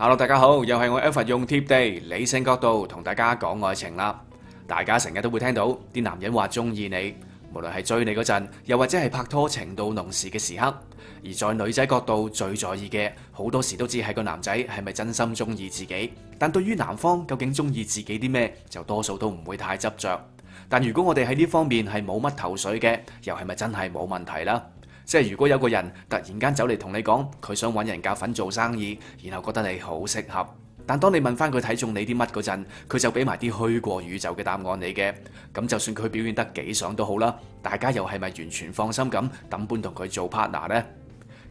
Hello，大家好，又係我 Alpha 用貼地理性角度同大家講愛情啦。大家成日都會聽到啲男人話中意你，無論係追你嗰陣，又或者係拍拖情到濃時嘅時刻。而在女仔角度最在意嘅，好多時都只係個男仔係咪真心中意自己。但對於男方究竟中意自己啲咩，就多數都唔會太執着。但如果我哋喺呢方面係冇乜頭緒嘅，又係咪真係冇問題啦？即係如果有個人突然間走嚟同你講，佢想揾人夾份做生意，然後覺得你好適合，但當你問翻佢睇中你啲乜嗰陣，佢就俾埋啲虛過宇宙嘅答案你嘅，咁就算佢表現得幾爽都好啦，大家又係咪完全放心咁抌本同佢做 partner 呢？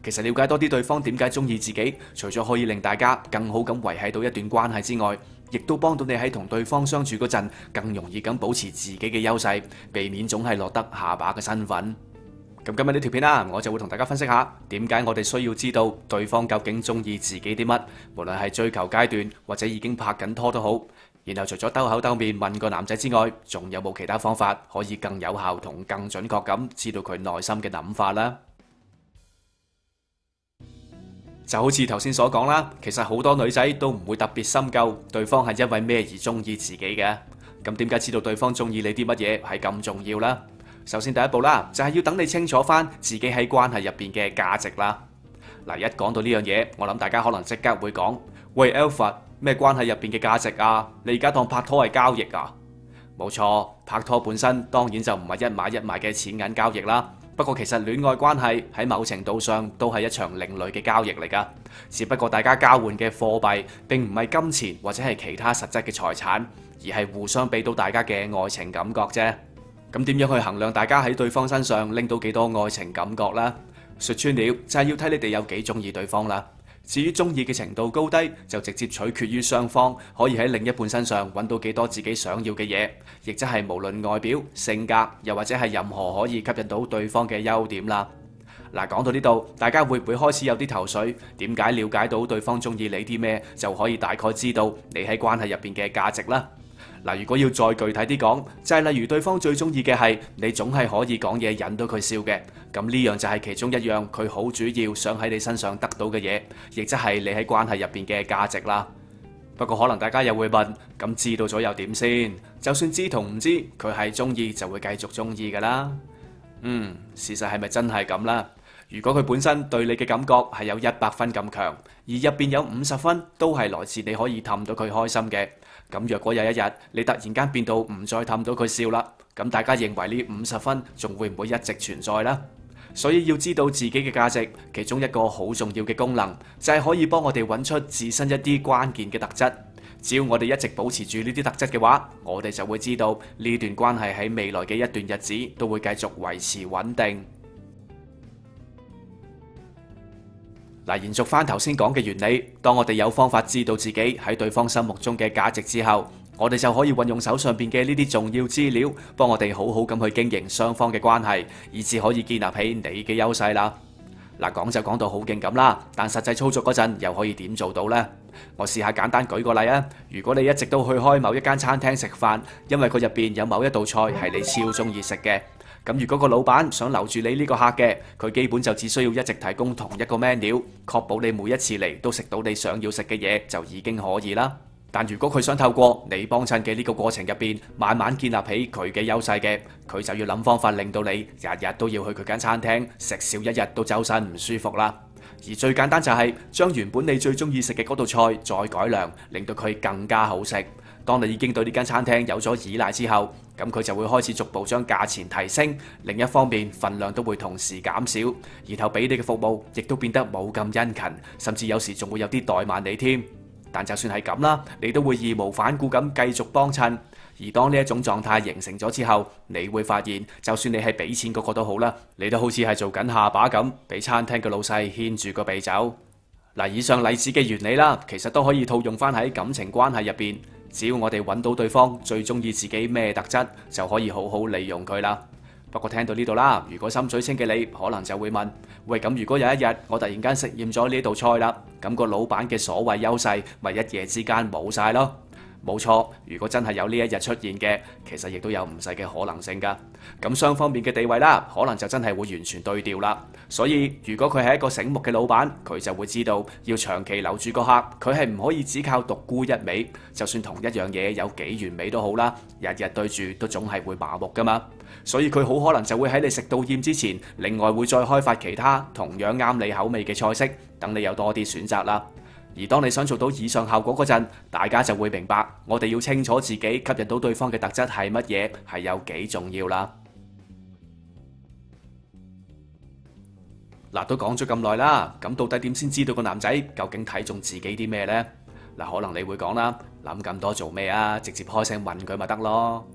其實了解多啲對方點解中意自己，除咗可以令大家更好咁維繫到一段關係之外，亦都幫到你喺同對方相處嗰陣，更容易咁保持自己嘅優勢，避免總係落得下巴嘅身份。咁今日呢條片啦，我就會同大家分析下點解我哋需要知道對方究竟中意自己啲乜，無論係追求階段或者已經拍緊拖都好。然後除咗兜口兜面問個男仔之外，仲有冇其他方法可以更有效同更準確咁知道佢內心嘅諗法啦？就好似頭先所講啦，其實好多女仔都唔會特別深究對方係因為咩而中意自己嘅。咁點解知道對方中意你啲乜嘢係咁重要啦？首先第一步啦，就係要等你清楚翻自己喺關係入邊嘅價值啦。嗱，一講到呢樣嘢，我諗大家可能即刻會講：喂 Alpha， 咩關係入邊嘅價值啊？你而家當拍拖係交易啊？冇錯，拍拖本身當然就唔係一買一賣嘅錢銀交易啦。不過其實戀愛關係喺某程度上都係一場另類嘅交易嚟㗎，只不過大家交換嘅貨幣並唔係金錢或者係其他實質嘅財產，而係互相俾到大家嘅愛情感覺啫。咁點樣去衡量大家喺對方身上拎到幾多愛情感覺呢？說穿了就係要睇你哋有幾中意對方啦。至於中意嘅程度高低，就直接取決於雙方可以喺另一半身上揾到幾多自己想要嘅嘢，亦即係無論外表、性格，又或者係任何可以吸引到對方嘅優點啦。嗱，講到呢度，大家會唔會開始有啲頭緒？點解了解到對方中意你啲咩，就可以大概知道你喺關係入邊嘅價值啦？嗱，如果要再具體啲講，就係例如對方最中意嘅係你總係可以講嘢引到佢笑嘅，咁呢樣就係其中一樣佢好主要想喺你身上得到嘅嘢，亦即係你喺關係入邊嘅價值啦。不過可能大家又會問，咁知道咗又點先？就算知同唔知，佢係中意就會繼續中意㗎啦。事實係咪真係咁啦？如果佢本身對你嘅感覺係有100分咁強，而入邊有50分都係來自你可以氹到佢開心嘅，咁若果有一日你突然間變到唔再氹到佢笑啦，咁大家認為呢50分仲會唔會一直存在呢？所以要知道自己嘅價值，其中一個好重要嘅功能就係可以幫我哋揾出自身一啲關鍵嘅特質。只要我哋一直保持住呢啲特質嘅話，我哋就會知道呢段關係喺未來嘅一段日子都會繼續維持穩定。嗱，延續翻頭先講嘅原理，當我哋有方法知道自己喺對方心目中嘅價值之後，我哋就可以運用手上邊嘅呢啲重要資料，幫我哋好好咁去經營雙方嘅關係，以至可以建立起你嘅優勢啦。嗱，講就講到好勁咁啦，但實際操作嗰陣又可以點做到呢？我試下簡單舉個例啊。如果你一直都去開某一間餐廳食飯，因為佢入邊有某一道菜係你超中意食嘅。咁如果個老闆想留住你呢個客嘅，佢基本就只需要一直提供同一個 menu， 確保你每一次嚟都食到你想要食嘅嘢就已經可以啦。但如果佢想透過你幫襯嘅呢個過程入邊，慢慢建立起佢嘅優勢嘅，佢就要諗方法令到你日日都要去佢間餐廳食少一日都周身唔舒服啦。而最簡單就係將原本你最中意食嘅嗰道菜再改良，令到佢更加好食。當你已經對呢間餐廳有咗依賴之後，咁佢就會開始逐步將價錢提升，另一方面份量都會同時減少，然後俾你嘅服務亦都變得冇咁殷勤，甚至有時仲會有啲怠慢你添。但就算係咁啦，你都會義無反顧咁繼續幫襯。而當呢一種狀態形成咗之後，你會發現，就算你係俾錢嗰個都好啦，你都好似係做緊下巴咁，俾餐廳嘅老細牽住個鼻走。嗱，以上例子嘅原理啦，其實都可以套用翻喺感情關係入邊。只要我哋揾到對方最中意自己咩特質，就可以好好利用佢啦。不過聽到呢度啦，如果心水清嘅你，可能就會問：喂，咁如果有一日我突然間食厭咗呢道菜啦，咁個老闆嘅所謂優勢咪一夜之間冇晒咯？冇錯，如果真係有呢一日出現嘅，其實亦都有唔細嘅可能性㗎。咁雙方面嘅地位啦，可能就真係會完全對調啦。所以如果佢係一個醒目嘅老闆，佢就會知道要長期留住個客，佢係唔可以只靠獨沽一味。就算同一樣嘢有幾完美都好啦，日日對住都總係會麻木㗎嘛。所以佢好可能就會喺你食到厭之前，另外會再開發其他同樣啱你口味嘅菜式，等你有多啲選擇啦。而當你想做到以上效果嗰陣，大家就會明白，我哋要清楚自己吸引到對方嘅特質係乜嘢，係有幾重要啦。嗱，都講咗咁耐啦，咁到底點先知道個男仔究竟睇中自己啲咩呢？嗱，可能你會講啦，諗咁多做咩啊？直接開聲問佢咪得咯。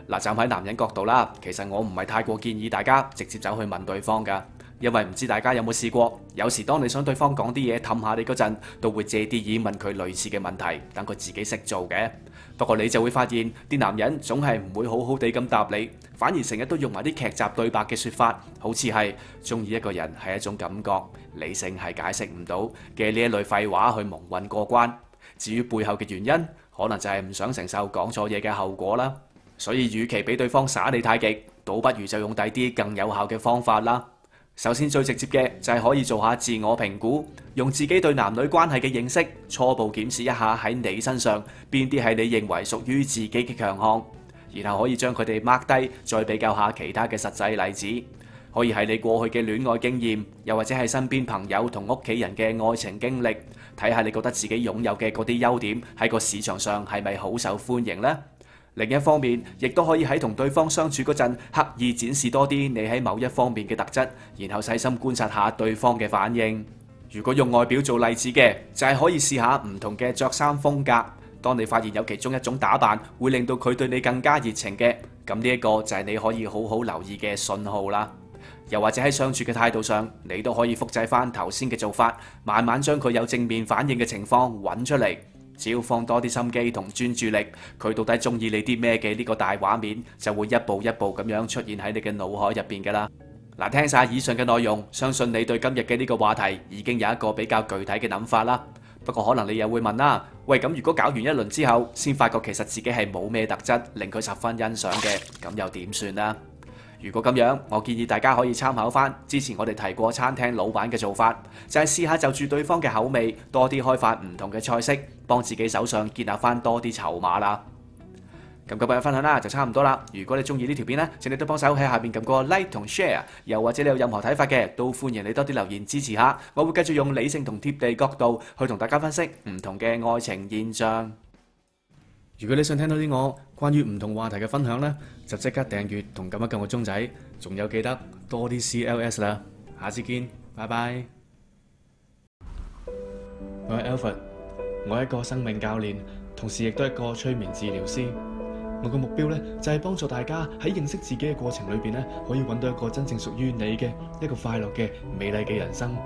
嗱，站喺男人角度啦，其實我唔係太過建議大家直接走去問對方㗎。因為唔知大家有冇試過，有時當你想對方講啲嘢氹下你嗰陣，都會借啲意問佢類似嘅問題，等佢自己識做嘅。不過你就會發現，啲男人總係唔會好好地咁答你，反而成日都用埋啲劇集對白嘅説法，好似係中意一個人係一種感覺，理性係解釋唔到嘅呢一類廢話去蒙混過關。至於背後嘅原因，可能就係唔想承受講錯嘢嘅後果啦。所以，與其俾對方耍你太極，倒不如就用第啲更有效嘅方法啦。首先最直接嘅就係可以做下自我評估，用自己對男女關係嘅認識，初步檢視一下喺你身上邊啲係你認為屬於自己嘅強項，然後可以將佢哋 mark 低，再比較下其他嘅實際例子，可以係你過去嘅戀愛經驗，又或者係身邊朋友同屋企人嘅愛情經歷，睇下你覺得自己擁有嘅嗰啲優點喺個市場上係咪好受歡迎呢？另一方面，亦都可以喺同對方相處嗰陣，刻意展示多啲你喺某一方面嘅特質，然後細心觀察下對方嘅反應。如果用外表做例子嘅，就係可以試下唔同嘅着衫風格。當你發現有其中一種打扮會令到佢對你更加熱情嘅，咁呢一個就係你可以好好留意嘅信號啦。又或者喺相處嘅態度上，你都可以複製翻頭先嘅做法，慢慢將佢有正面反應嘅情況揾出嚟。只要放多啲心機同專注力，佢到底中意你啲咩嘅呢個大畫面，就會一步一步咁樣出現喺你嘅腦海入邊㗎啦。嗱，聽晒以上嘅內容，相信你對今日嘅呢個話題已經有一個比較具體嘅諗法啦。不過可能你又會問啦，喂，咁如果搞完一輪之後，先發覺其實自己係冇咩特質令佢十分欣賞嘅，咁又點算啦？如果咁樣，我建議大家可以參考翻之前我哋提過餐廳老闆嘅做法，就係試下就住對方嘅口味，多啲開發唔同嘅菜式，幫自己手上建立翻多啲籌碼啦。咁今日嘅分享啦就差唔多啦。如果你中意呢條片呢，請你都幫手喺下邊撳個 like 同 share， 又或者你有任何睇法嘅，都歡迎你多啲留言支持下。我會繼續用理性同貼地角度去同大家分析唔同嘅愛情現象。如果你想聽到啲我關於唔同話題嘅分享呢，就即刻訂閱同撳一撳個鐘仔，仲有記得多啲 CLS 啦。下次見，拜拜。我係 Alfred，我係一個生命教練，同時亦都係一個催眠治療師。我嘅目標呢，就係幫助大家喺認識自己嘅過程裏邊呢，可以揾到一個真正屬於你嘅一個快樂嘅美麗嘅人生。